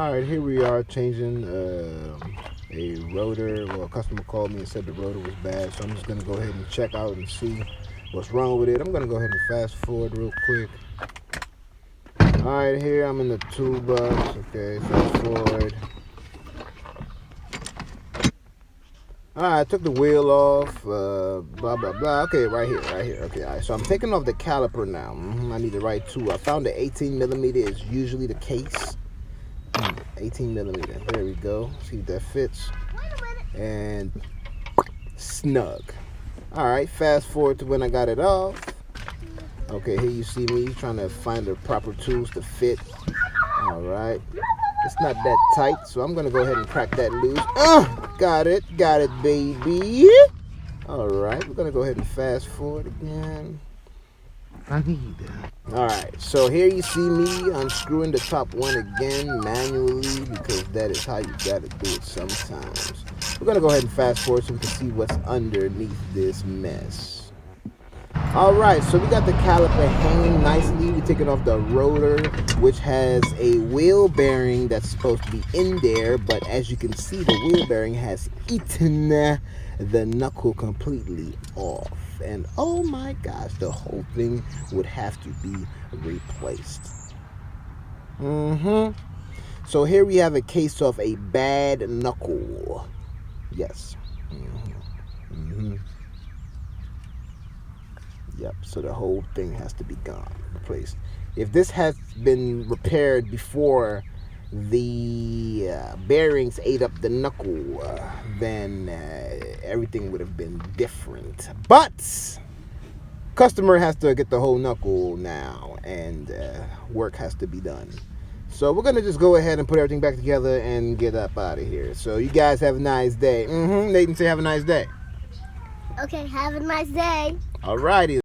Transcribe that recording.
Alright, here we are changing a rotor. Well, a customer called me and said the rotor was bad, so I'm just going to go ahead and check out and see what's wrong with it. I'm going to go ahead and fast forward real quick. Alright, here I'm in the toolbox. Okay, fast forward. Alright, I took the wheel off, blah, blah, blah. Okay, right here. Okay, alright, so I'm taking off the caliper now. I need the right tool. I found the 18 millimeter is usually the case. 18 millimeter. There we go. See if that fits. And snug. Alright, fast forward to when I got it off. Okay, here you see me trying to find the proper tools to fit. Alright. It's not that tight, so I'm going to go ahead and crack that loose. Got it, baby. Alright, we're going to go ahead and fast forward again. Alright, so here you see me unscrewing the top one again manually because that is how you got to do it sometimes. We're going to go ahead and fast forward so we can see what's underneath this mess. Alright, so we got the caliper hanging nicely. We're taking off the rotor, which has a wheel bearing that's supposed to be in there, but as you can see, the wheel bearing has eaten the knuckle completely off. And oh my gosh, the whole thing would have to be replaced. So here we have a case of a bad knuckle. Yes. Yep, so the whole thing has to be gone, replaced. If this has been repaired before the bearings ate up the knuckle, then everything would have been different. But customer has to get the whole knuckle now, and work has to be done. So we're gonna just go ahead and put everything back together and get up out of here. So you guys have a nice day. Nathan, say have a nice day. Okay, have a nice day. Alrighty.